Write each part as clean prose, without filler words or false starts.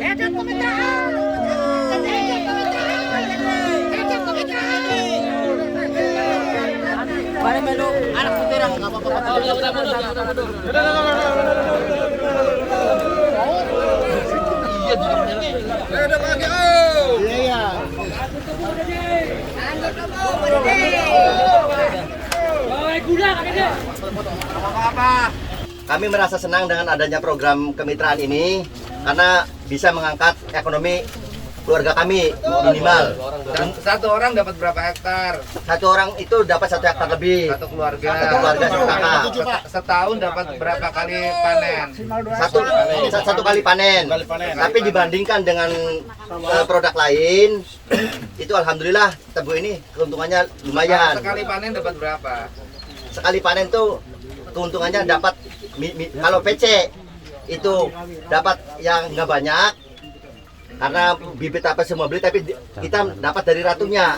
Edan kemitraan. Edan kemitraan. Bare melu anak puterang enggak apa-apa. Udah pagi. Iya. Kami merasa senang dengan adanya program kemitraan ini karena bisa mengangkat ekonomi keluarga kami minimal. Dan satu orang dapat berapa hektar? Satu orang itu dapat 1 hektar lebih. Satu keluarga. Satu keluarga satu kakak. Setahun dapat berapa kali panen? Satu kali panen. Tapi dibandingkan dengan produk lain, itu alhamdulillah tebu ini keuntungannya lumayan. Sekali panen dapat berapa? Sekali panen tuh keuntungannya dapat kalau PC itu dapat yang nggak banyak karena bibit apa semua beli, tapi kita dapat dari ratunya.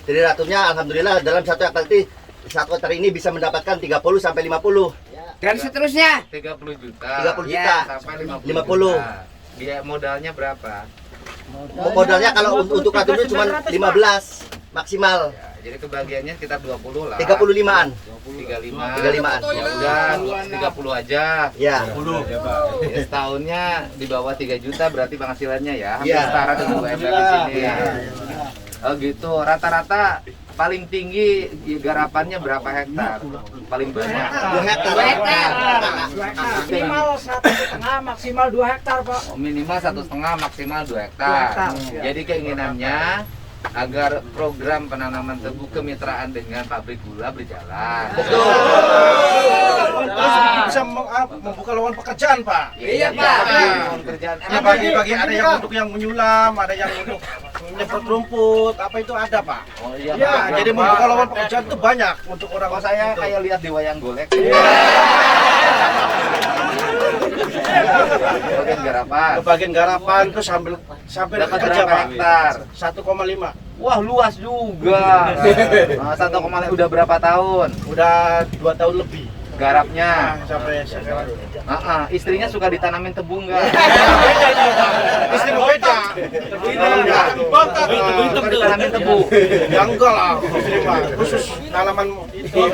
Dari ratunya alhamdulillah dalam 1 hektar ini bisa mendapatkan 30 sampai 50. Dan seterusnya 30 juta. 30 juta. Sampai 50 50. juta. Biaya modalnya berapa? Modalnya kalau untuk ratunya cuma 15 maksimal. Ya, jadi kebagiannya sekitar 20 lah. 35-an. 35-an. Ya udah 30 aja. Ya. 20. Ya, setahunnya di bawah 3 juta berarti penghasilannya ya. Hampir Ya. setara dengan UMR di sini. Oh gitu. Rata-rata paling tinggi garapannya berapa hektar? Paling banyak 2 hektar. 2 hektar. Minimal 1,5 maksimal 2 hektar, Pak. Oh, minimal 1,5 maksimal 2 hektar. Jadi keinginannya agar program penanaman tebu kemitraan dengan pabrik gula berjalan. Terus bisa membuka lowongan pekerjaan, Pak. Iya, Pak. Lowongan kerjaan. Ya, bagi ada yang untuk yang menyulam, ada yang untuk menyemprot rumput, apa itu ada, Pak. Oh iya. Ya, Pak. jadi membuka lowongan pekerjaan itu banyak untuk orang. Oh, saya kayak lihat di wayang golek. Bagian garapan. Bagian garapan itu sambil Dapat kerja, berapa Pak. hektar? 1,5. Wah, luas juga. Nah, 1,5 udah berapa tahun? Udah 2 tahun lebih. Garapnya. Sampai sekarang. Istrinya suka ditanamin tebu enggak? Istri beda. Ditanamin tebu. Ya enggak lah, istri mah khusus tanaman itu.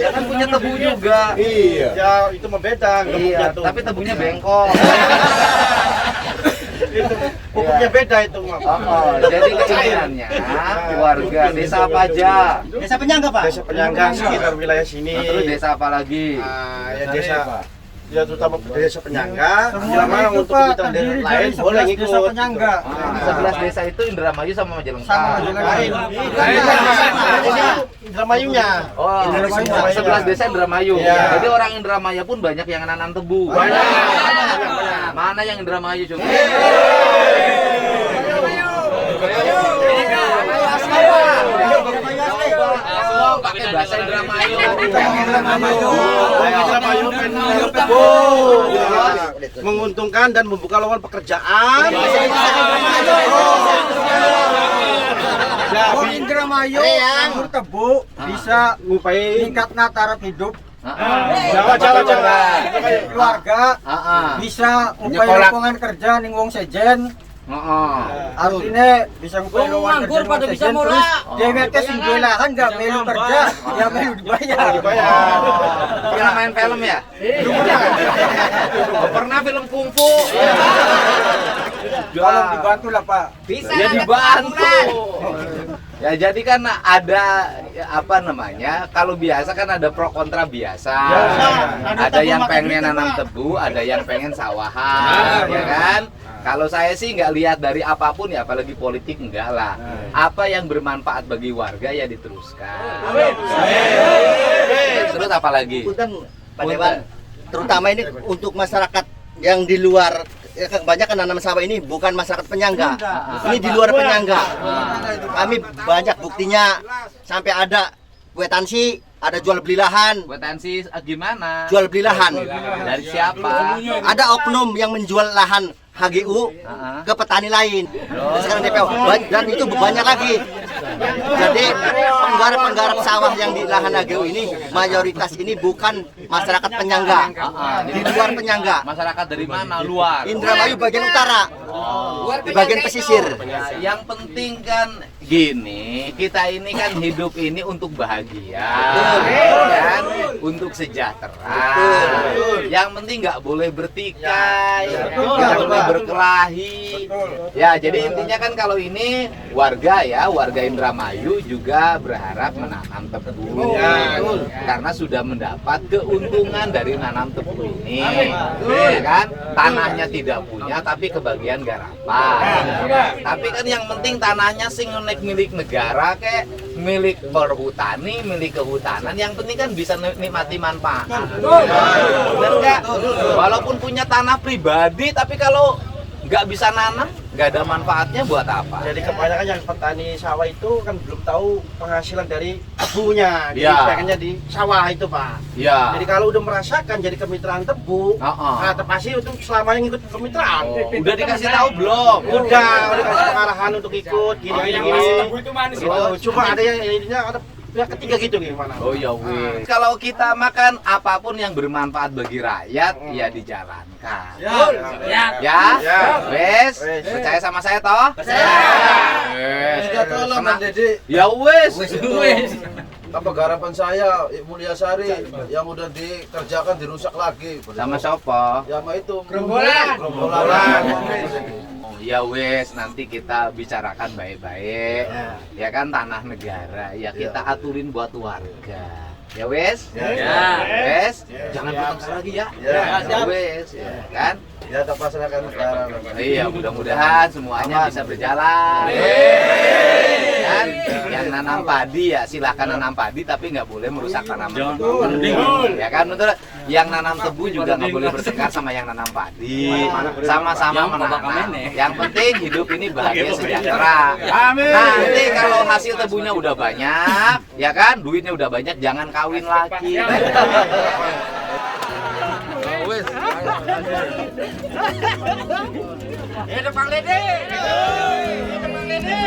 Ya kan punya tebu juga. Iya. Ya itu mah beda, Iya, tapi tebunya bengkok. itu pupuknya beda itu mah. Jadi keinginannya warga desa apa aja? Desa Penyangga, Pak. Desa penyangga sekitar wilayah sini. Terus desa apa lagi? Ya desa ya terutama desa penyangga. Bila mana untuk kita desa lain boleh ngikut. Desa penyangga. 11 desa itu Indramayu sama Majalengka. Lain. Indramayunya. Oh, Indramayu. 11 desa Indramayu. Iya. Jadi orang Indramayu pun banyak yang nanam tebu. Banyak. Mana yang Indramayu coba? Pakai bahasa Indramayu. Indramayu menguntungkan dan membuka lowongan pekerjaan. Indramayu anggur tebu bisa Ngupain meningkatkan taraf hidup Jawa. keluarga, bisa upaya lapangan kerja ning wong sejen. Artinya bisa upaya lapangan kerja pada bisa mulai. Dheweke sing duwe lahan enggak melu kerja, ya melu dibayar. Pernah main film ya? Pernah film kungfu. Tolong dibantu lah, Pak. Ya dibantu. Ya jadi kan ada apa namanya? Kalau biasa kan ada pro kontra biasa. Ada yang pengen nanam tebu, ada yang pengen sawahan, ya kan? Kalau saya sih nggak lihat dari apapun ya, apalagi politik enggak lah. Apa yang bermanfaat bagi warga ya diteruskan. Terus apa lagi? Punten, Pak Dewan, terutama ini untuk masyarakat yang di luar, ya, kebanyakan nanam sawah ini bukan masyarakat penyangga. Ini di luar penyangga. Kami banyak buktinya, sampai ada kwetansi, ada jual beli lahan. Kwetansi gimana? Jual beli lahan. Dari siapa? Ada oknum yang menjual lahan HGU ke petani lain. Sekarang DPO dan itu banyak lagi. Jadi penggarap sawah yang di lahan AGU ini mayoritas ini bukan masyarakat penyangga. Di luar penyangga. Masyarakat dari mana? Luar. Indramayu bagian utara. Di bagian pesisir. Ya, yang penting kan gini, kita ini kan hidup ini untuk bahagia, kan? Untuk sejahtera. Yang penting nggak boleh bertikai, nggak boleh berkelahi. Ya, jadi intinya kan kalau ini warga Indramayu juga berharap menanam tebu, karena sudah mendapat keuntungan dari nanam tebu ini, ya kan? Tanahnya tidak punya, tapi kebagian garapan. Tapi kan yang penting tanahnya sing milik negara kayak milik perhutani, milik kehutanan, yang penting kan bisa nikmati manfaat. Benar nggak? Walaupun punya tanah pribadi, tapi kalau nggak bisa nanam, nggak ada manfaatnya buat apa? Jadi kebanyakan yang petani sawah itu kan belum tahu penghasilan dari tebunya, jadi Ya. pengennya di sawah itu Pak. Ya. Jadi kalau udah merasakan jadi kemitraan tebu, nah pasti untuk selamanya ngikut kemitraan. Udah dikasih tahu belum? Udah kasih pengarahan untuk ikut gini. Cuma ada yang ininya ada pihak ketiga gitu gimana? Oh ya wis. Kalau kita makan apapun yang bermanfaat bagi rakyat, ya dijalankan. Ya. Wes, percaya sama saya toh? Wes. Ya wes. Apa garapan saya, Ibu Mulyasari yang udah dikerjakan dirusak lagi. Sama siapa? Ya sama itu. Gerombolan. Oh ya wes, nanti kita bicarakan baik-baik. Ya kan tanah negara, ya kita aturin buat warga. Ya wes? Wes, jangan putus lagi ya. Ya wes, ya kan? Ya terpasrahkan sekarang. Iya, mudah-mudahan semuanya bisa berjalan. Kan? Yang nanam padi ya silakan nanam padi, tapi nggak boleh merusak tanaman tebu. Ya kan, betul. Yang nanam tebu juga nggak boleh bertengkar sama yang nanam padi. Sama-sama menanam. Yang penting hidup ini bahagia sejahtera. Nanti kalau hasil tebunya udah banyak, ya kan, duitnya udah banyak, jangan kawin lagi. Hidup Bang Dede. Hidup Bang Dede.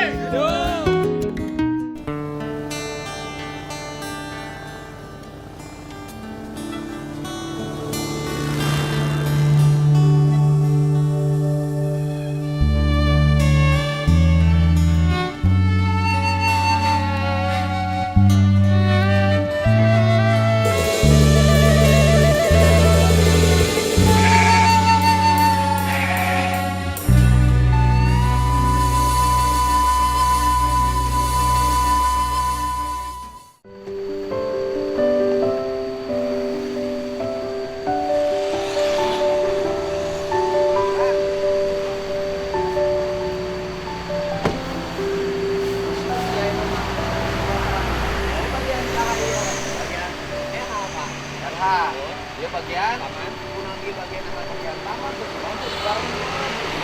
Dia bagian punanggi bagian bagian taman tuh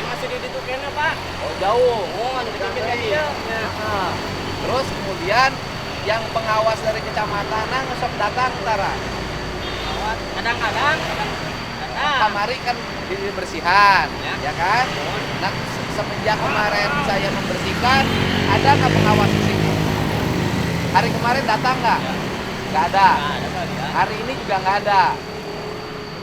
Masih di situ kena, Pak. oh jauh Ada dikit aja. terus kemudian yang pengawas dari kecamatan ngesok datang utara Kadang-kadang. kamari kan dibersihan ya kan nah semenjak kemarin saya membersihkan ada nggak pengawas di sini hari kemarin datang nggak ada hari ini juga nggak ada.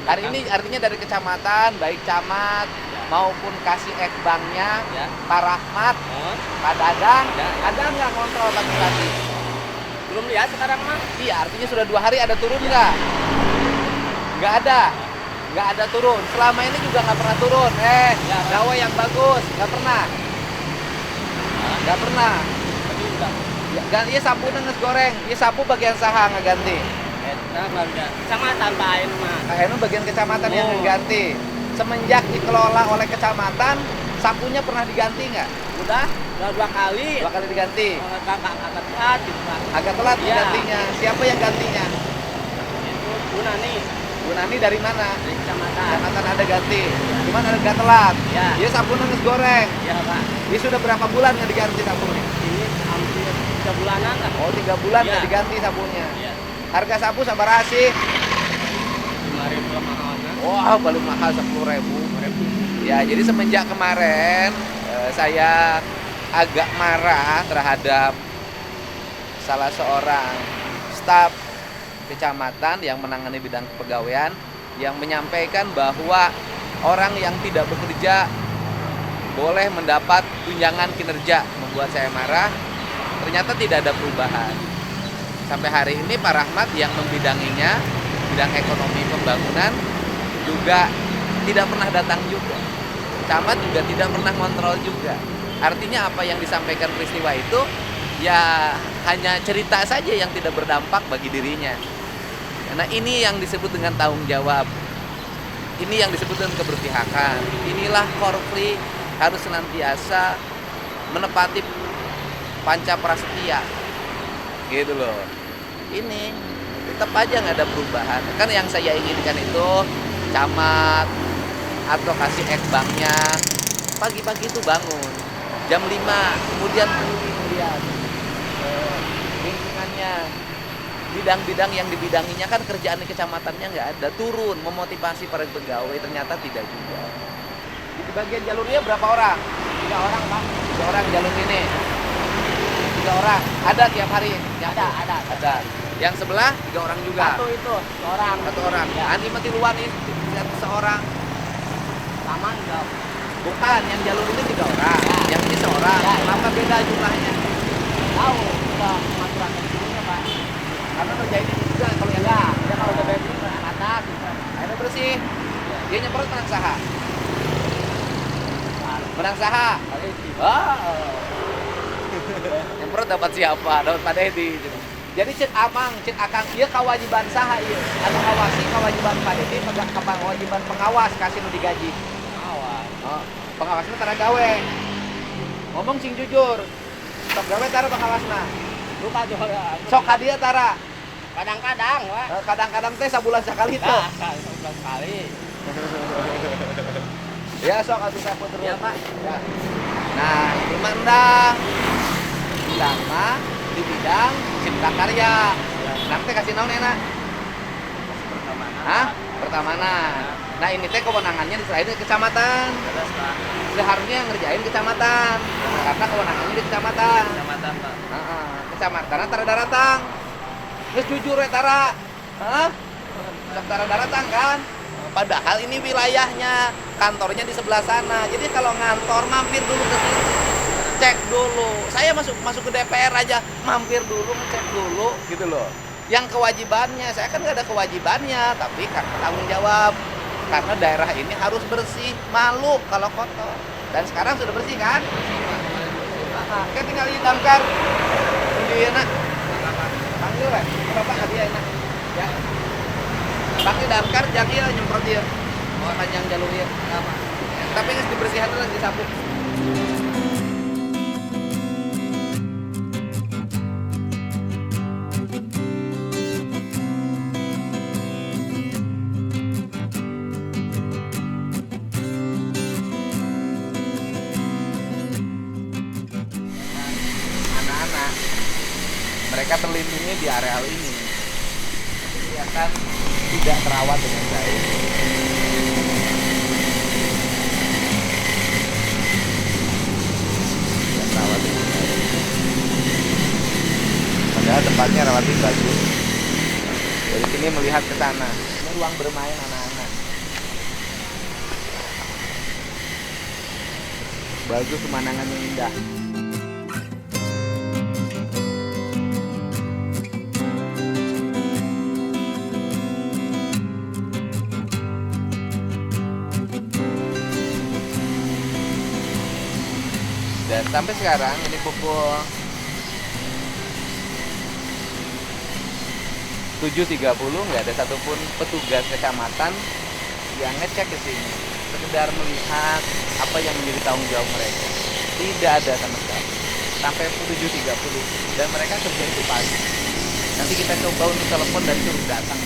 Hari ini artinya dari kecamatan, baik camat maupun kasih ekbangnya, Pak Rahmat, Pak Dadang, ada nggak kontrol lagi? Belum lihat sekarang mah. Iya, artinya sudah 2 hari ada turun nggak? Nggak ada turun. Selama ini juga nggak pernah turun. Gawe yang bagus, nggak pernah. Ya, ganti sapu nges goreng, ya sapu bagian saha nggak ganti. Kecamatan Pak Ainu mah. Akhirnya bagian kecamatan yang diganti. Semenjak dikelola oleh kecamatan, sapunya pernah diganti nggak? Udah 2 kali. 2 kali diganti. Agak telat gitu, Pak. Agak telat Iya. gantinya. Siapa yang gantinya? Itu Bu Nani dari mana? dari kecamatan. Kecamatan ada ganti. Cuman agak telat. Ya. Dia sapu nges goreng. Iya, Pak. Dia sudah berapa bulan nggak diganti sapunya? Ini hampir 3 bulanan lah. Oh 3 bulan nggak Iya. diganti sapunya. Iya. Harga sapu sabar sih? 5.000 lamaran. Wah paling mahal 10.000. Ya jadi semenjak kemarin saya agak marah terhadap salah seorang staf kecamatan yang menangani bidang kepegawaian yang menyampaikan bahwa orang yang tidak bekerja boleh mendapat tunjangan kinerja. Membuat saya marah. Ternyata tidak ada perubahan. Sampai hari ini Pak Rahmat yang membidanginya, bidang ekonomi pembangunan, juga tidak pernah datang juga. Camat juga tidak pernah kontrol juga. Artinya apa yang disampaikan peristiwa itu ya hanya cerita saja yang tidak berdampak bagi dirinya. Karena ini yang disebut dengan tanggung jawab. Ini yang disebut dengan keberpihakan. Inilah Korpri harus senantiasa menepati panca prasetya. Gitu loh. Ini tetap aja nggak ada perubahan. Kan yang saya inginkan itu camat atau kasih banknya pagi-pagi itu bangun jam 5, kemudian lihat lingkungannya, bidang-bidang yang dibidanginya, kan kerjaan di kecamatannya nggak ada, turun memotivasi para pegawai, ternyata tidak juga. Di bagian jalurnya berapa orang? 3 orang Pak. 3 orang jalur ini. 3 orang. Ada tiap hari? Ya, ada. Yang sebelah 3 orang juga. Satu itu, 1 orang. 1 orang. Ya. Ani mati luar nih, seorang. Sama enggak? Bukan, yang jalur ini 3 orang. Ya. Yang ini seorang. Ya. Kenapa beda jumlahnya? Tahu, udah pengaturan sebelumnya Pak. Karena kerjain ini juga kalau yang Ya, dia kalau udah bersih ke atas gitu. akhirnya bersih. Dia nyemprot menang saha. Menang saha. Nyemprot dapat siapa? Dapat Pak Dedi. Jadi cek amang, cek akang, dia kewajiban saha ieu. Anu ngawasi kewajiban Pak Dedi, kewajiban pengawas kasih nu digaji. Awas. Oh, pengawasnya tara gawe. Ngomong sing jujur. Sok gawe tara pengawasna. Lupa juga. Sok ka dia tara. Kadang-kadang, Pak. Kadang-kadang teh sabulan sekali tuh. Nah, 11 kali. Ya sok atuh sapu terus. Iya, Pak. Ya. Nah, itu mendang. Bidang mah di bidang cipta karya. Nanti kasih naon enak? Hah? Pertamanan. Nah, ini teh kewenangannya diserahin ke kecamatan. Seharusnya yang ngerjain kecamatan. Karena kewenangannya di kecamatan. Kecamatan, Pak. Kecamatan tara daratang. Geus jujur we tara. Hah? Sok tara daratang kan? Padahal ini wilayahnya, kantornya di sebelah sana. Jadi kalau ngantor mampir dulu ke sini. Cek dulu. Saya masuk ke DPR aja, mampir dulu, ngecek dulu gitu loh. Yang kewajibannya, saya kan nggak ada kewajibannya, tapi karena tanggung jawab. Karena daerah ini harus bersih, malu kalau kotor. Dan sekarang sudah bersih kan? Kan tinggal didamkar. Di enak. Panggil we, Bapak dia enak. Ya. Panggil damkar jadi nyemprot dia. Panjang jalur dia. Tapi geus dibersihan lagi disapu. Anak-anak mereka terlindungi di areal ini. Dia kan tidak terawat dengan baik. Tidak terawat dengan baik. Padahal tempatnya relatif bagus. Dari sini melihat ke sana. Ini ruang bermain anak-anak. Bagus, pemandangannya indah. Dan sampai sekarang ini pukul 7.30 nggak ada satupun petugas kecamatan yang ngecek ke sini, sekedar melihat apa yang menjadi tanggung jawab mereka. Tidak ada sama sekali sampai 7.30 dan mereka kerja itu pagi. Nanti kita coba untuk telepon dan suruh datang.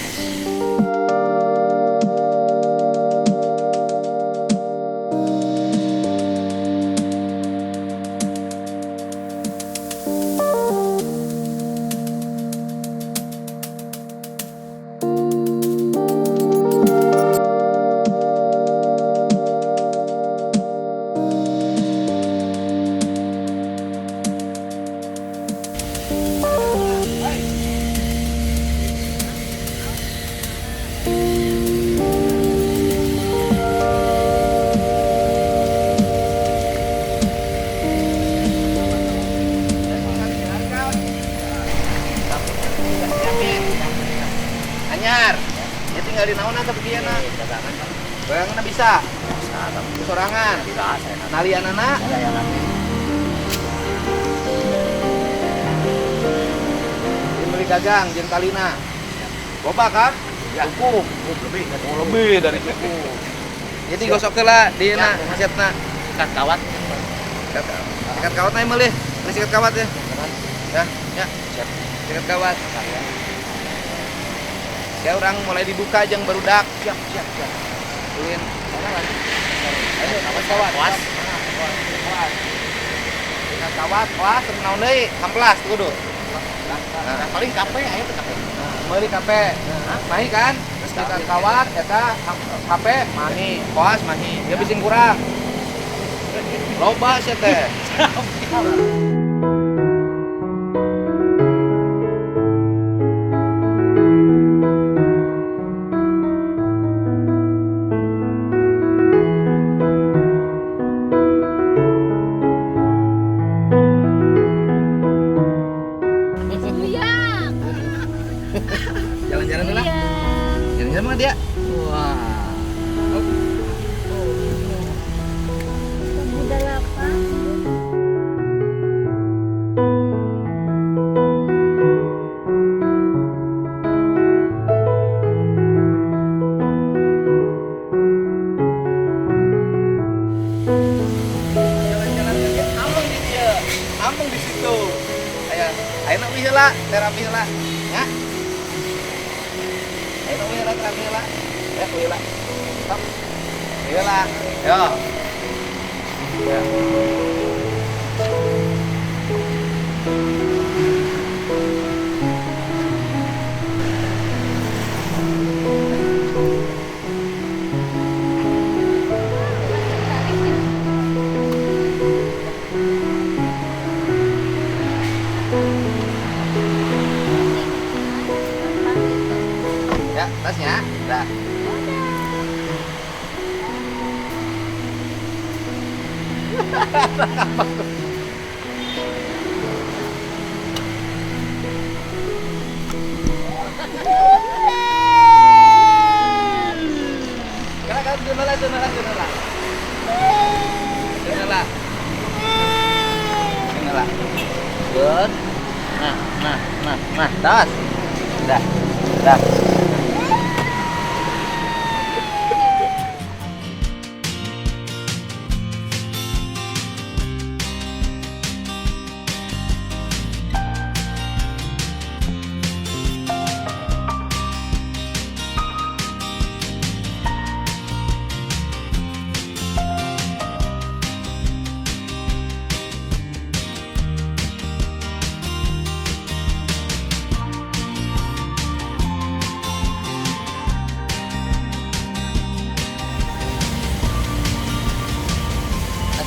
seperti anak. Bayangan bisa. Sorangan. Nalian anak. Beli gagang jeung kalina. Boba kan? Ya. Cukup lebih dari cukup. Jadi gosok lah di na hasetna. Ikat kawat. Sikat kawat naik melih. Sikat kawat ya. Ya. Sikat kawat. Ya orang mulai dibuka jeung barudak. Siap. Ulin. Ayo, kawat. Sikat kawat, naon deui? Amplas kudu. Nah, paling kape aya teh kape. Meuli kape. Mahi kan? Terus sikat kawat eta kape mahi, koas mahi. Dia bisin kurang. Loba sia teh. Jalan-jalan dulu lah. Jalan-jalan mana dia? Wah. Jalan-jalan dia ambung di dia. Ambung di situ. Ayo nak heula, terapi heula. Ya. Ayo terapi heula. Ya, heula. Stop. Heula. Yo. Ya. Ya, tasnya. Dah. Kan jendela. Good. Nah, das. Dah.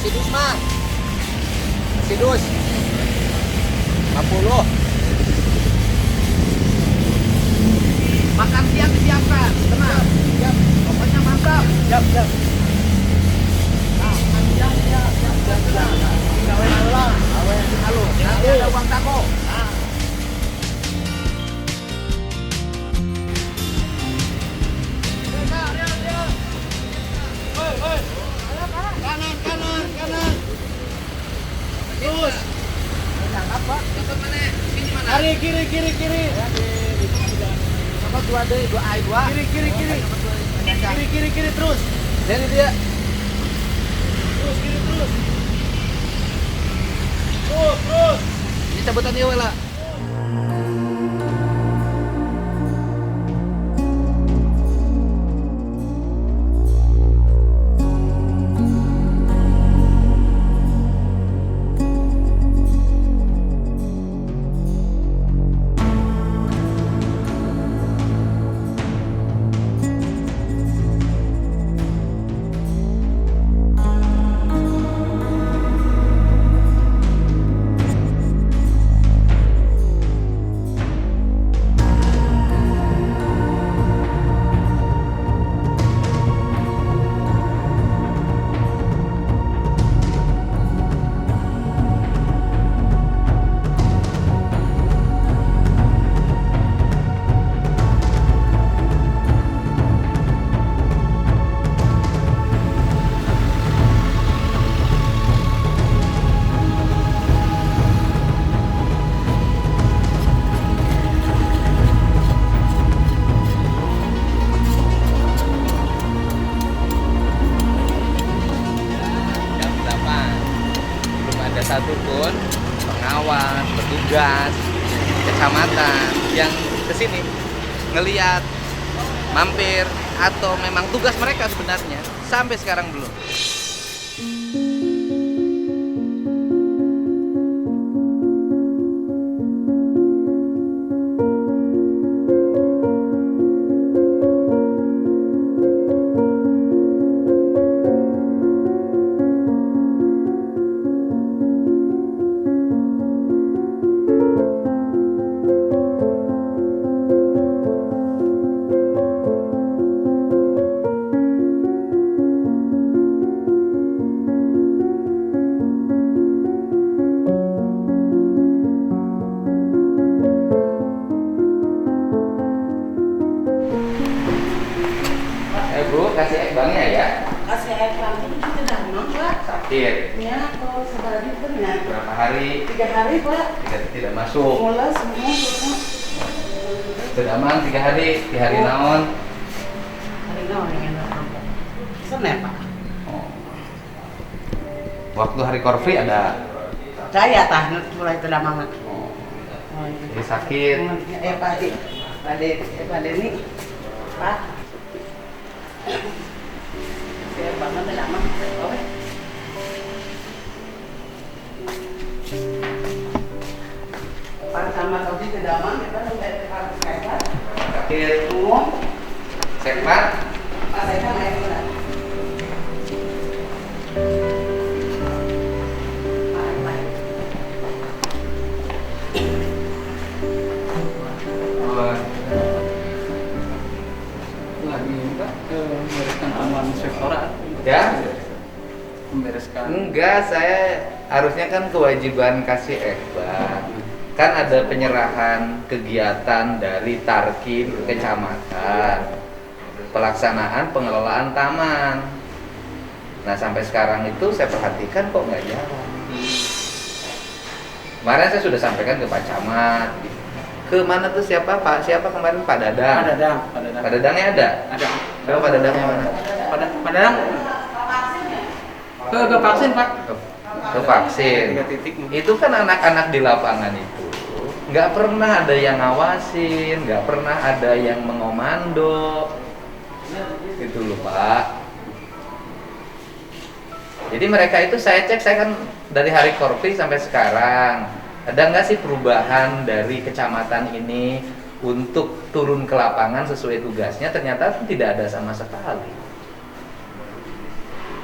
Sidus mah. Sidus. 50. Makan siang disiapkan. Tenang. Siap. Pokoknya mantap. Siap. Nah, makan siang siap. Gawe ulang. Gawe halus. Nanti ada uang tako. Nah. Terus. Apa? Dapat mana? Ini mana? Kiri. Apa 2 deui, 2 ai 2. Kiri terus. Dari dia. Terus kiri terus. Terus. Ini cabutan dia lah. satupun pengawas, petugas kecamatan yang kesini ngeliat, mampir, atau memang tugas mereka sebenarnya sampai sekarang belum. Bu, kasih ekbangnya ya. Kasih air pagi itu sudah Pak. Sakit. Ya, kalau sebari benar. Berapa hari? 3 hari Pak. Tidak masuk. Mulai semua. Sudah aman 3 hari. 3 hari naon? Hari naon yang enak. Senin Pak. Oh. Waktu hari Car Free ada. Saya tah mulai tidak mangat. Oh. Oh, iya. Jadi sakit. Ya Pak Adi. Pak Deni. Pak. Saya bangun tidak mangat. Oke. Pak sama Tausi tidak mangat. Kita sudah sehat. Sakit. Umum. Sehat. Pak saya kan air berat. Lagi minta membereskan aman sektoral, Ya? membereskan. Enggak, saya harusnya kan kewajiban kasih ekbang. Kan ada penyerahan kegiatan dari Tarkim ke kecamatan. Pelaksanaan pengelolaan taman. Nah, sampai sekarang itu saya perhatikan kok nggak jalan. Kemarin saya sudah sampaikan ke Pak Camat. Ke mana tuh siapa Pak? Siapa kemarin Pak Dadang? Pak Dadangnya ada? Ada. Coba Pak Dadangnya mana? Padahal ke vaksin Pak. Ke vaksin. 3 titik. Itu kan anak-anak di lapangan itu nggak pernah ada yang ngawasin, nggak pernah ada yang mengomando, gitu loh Pak. Jadi mereka itu saya cek, saya kan dari hari Car Free sampai sekarang ada nggak sih perubahan dari kecamatan ini untuk turun ke lapangan sesuai tugasnya? Ternyata tidak ada sama sekali.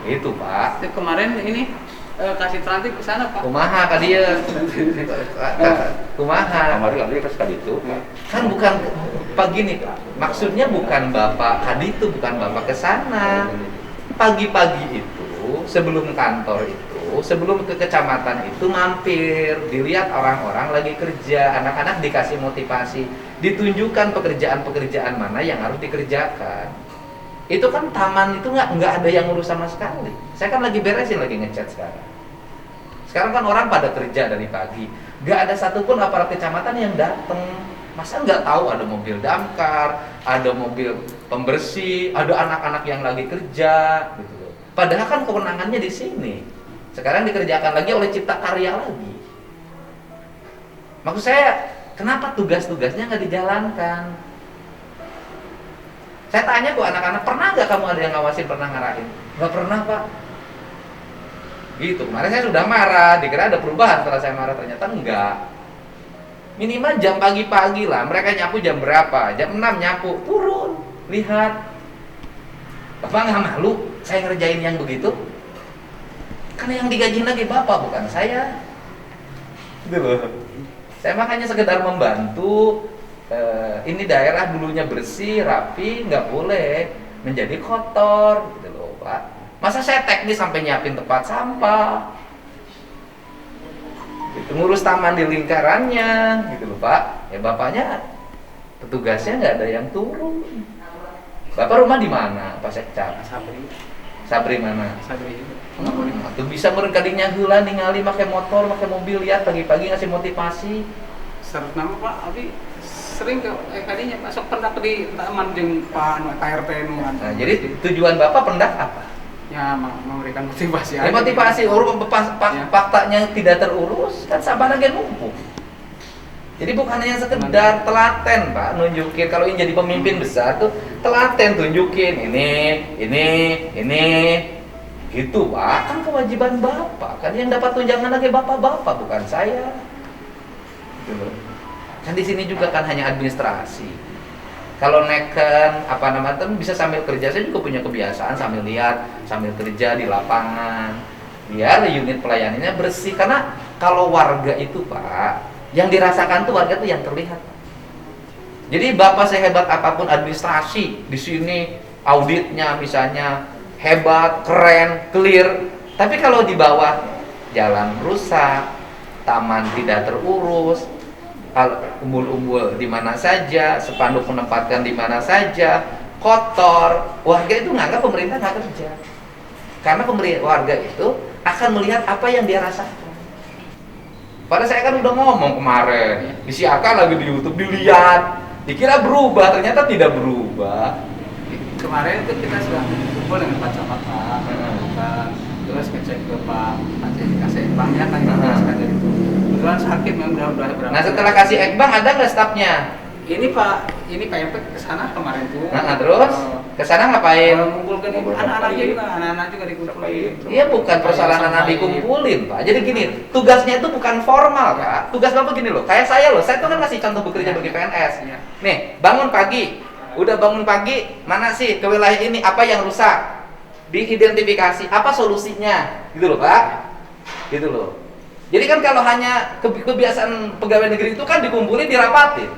Itu Pak. Itu kemarin ini kasih transit ke sana Pak. Kumaha ka dia? Kumaha? Kemarin kami pas kali itu. Kan bukan pagi nih Pak. Maksudnya bukan Bapak Hadi itu, bukan Bapak ke sana. Pagi-pagi itu sebelum kantor itu, sebelum ke kecamatan itu mampir, dilihat orang-orang lagi kerja, anak-anak dikasih motivasi, ditunjukkan pekerjaan-pekerjaan mana yang harus dikerjakan. Itu kan taman itu nggak ada yang ngurus sama sekali. Saya kan lagi beresin, lagi ngecat sekarang. Sekarang kan orang pada kerja dari pagi, nggak ada satupun aparat kecamatan yang datang. Masa nggak tahu ada mobil damkar, ada mobil pembersih, ada anak-anak yang lagi kerja, gitu loh. Padahal kan kewenangannya di sini. Sekarang dikerjakan lagi oleh Cipta Karya lagi. Maksud saya, kenapa tugas-tugasnya nggak dijalankan? Saya tanya kok anak-anak, pernah nggak kamu ada yang ngawasin, pernah ngarahin? Nggak pernah Pak. Gitu, kemarin saya sudah marah, dikira ada perubahan setelah saya marah, ternyata enggak. Minimal jam pagi-pagi lah, mereka nyapu jam berapa? Jam 6 nyapu, turun, lihat. Bapak nggak malu saya ngerjain yang begitu? Karena yang digaji lagi Bapak, bukan saya. Gitu loh. Saya makanya sekedar membantu. Ini daerah dulunya bersih, rapi, nggak boleh menjadi kotor, gitu loh Pak. Masa saya teknis sampai nyiapin tempat sampah, gitu, ngurus taman di lingkarannya, gitu loh Pak. Ya Bapaknya, petugasnya nggak ada yang turun. Bapak rumah di mana, Pak Sekcap? Sabri mana? Sabri. Tuh bisa meureun kadinya heula ningali make motor, make mobil, lihat pagi-pagi ngasih motivasi. Sarut nama Pak, abi sering ke kadinya masuk pendak di taman jeung Pak KRT nu. Nah, jadi tujuan Bapak pendak apa? ya memberikan motivasi Ya, motivasi faktanya tidak terurus kan sama lagi numpuk. Jadi bukan hanya sekedar telaten Pak, nunjukin kalau ingin jadi pemimpin besar tuh telaten tunjukin ini gitu Pak, kan kewajiban Bapak kan yang dapat tunjangan lagi bapak-bapak bukan saya. Gitu. Kan di sini juga kan hanya administrasi. Kalau neken apa namanya bisa sambil kerja, saya juga punya kebiasaan sambil lihat, sambil kerja di lapangan. Biar unit pelayanannya bersih karena kalau warga itu Pak, yang dirasakan tuh warga tuh yang terlihat. Jadi Bapak sehebat apapun administrasi di sini auditnya misalnya hebat, keren, clear, tapi kalau di bawah jalan rusak, taman tidak terurus, umbul-umbul di mana saja, spanduk menempatkan di mana saja, kotor, warga itu nganggap pemerintah nggak kerja. Karena warga itu akan melihat apa yang dia rasakan. Padahal saya kan udah ngomong kemarin, disiarkan lagi di YouTube, dilihat, dikira berubah, ternyata tidak berubah. Kemarin itu kita sudah kumpul dengan Pak Camat Pak, terus ngecek ke Pak Aceh kasih banknya kan dijelaskan dari itu. Kebetulan sakit memang udah berapa. Nah setelah kasih ekbang ada nggak stafnya? Ini Pak MP kesana kemarin tuh. Terus kesana ngapain? Mengumpulkan anak-anak juga dikumpulin. Iya bukan persoalan anak dikumpulin Pak. Jadi gini, tugasnya itu bukan formal Pak. Tugas Bapak gini loh, kayak saya loh, saya tuh kan masih contoh bekerja bagi PNS. Nih, bangun pagi, udah bangun pagi, mana sih ke wilayah ini apa yang rusak? Diidentifikasi, apa solusinya? Gitu loh Pak. Gitu loh. Jadi kan kalau hanya kebiasaan pegawai negeri itu kan dikumpulin, dirapatin.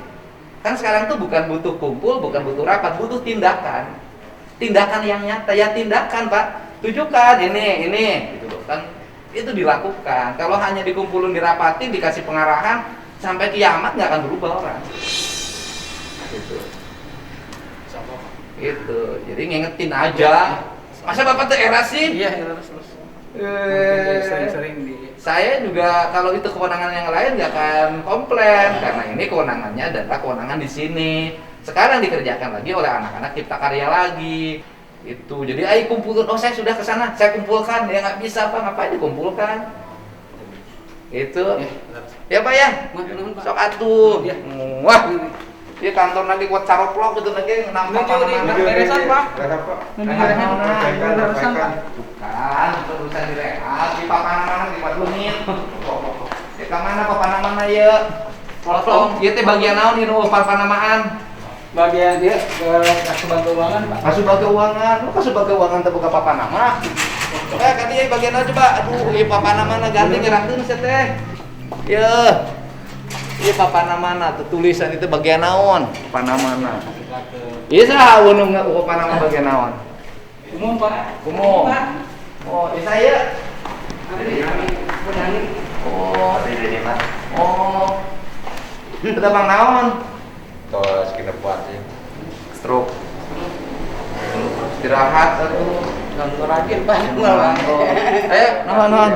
Kan sekarang tuh bukan butuh kumpul, bukan butuh rapat, butuh tindakan. Tindakan yang nyata, ya tindakan Pak. Tunjukkan ini gitu loh. Kan itu dilakukan. Kalau hanya dikumpulin, dirapatin, dikasih pengarahan, sampai kiamat nggak akan berubah orang. Gitu. Gitu. Jadi ngingetin aja. Masa Bapak tuh era sih? Iya, terus. Sering-sering di. Saya juga kalau itu kewenangan yang lain nggak akan komplain karena ini kewenangannya adalah kewenangan di sini. Sekarang dikerjakan lagi oleh anak-anak cipta karya lagi. Itu. Jadi ayo kumpulkan. Oh saya sudah ke sana, saya kumpulkan. Ya nggak bisa Pak, ngapain dikumpulkan? Itu. Ya Pak ya. Sok atuh. Wah. Di kantor nanti buat caroplok gitu lagi nampak mana-mana. Beresan Pak. Beresan Pak. Bukan, urusan direhab di papan-papan di 4 menit. Ya ka mana papan-papan ya? Potong. Ieu teh bagian naon ieu papan-papan? Bagian dia kasubag keuangan Pak. Kasubag keuangan. Lu kasubag keuangan teh boga papan nama. Kan ieu bagian naon coba? Aduh, ieu papan nama ganti nyerahkeun sia teh. Ieu. Ieu papan nama tuh tulisan itu bagian naon? Papan nama. Ieu saha unung papan nama bagian naon? Umum Pak. Umum. Oh, saya. Oh, ini Pak. Oh. Udah Bang naon? Tos kena buat sih. Stroke. Istirahat atuh. Nggak rajin Pak. Ayo, naon.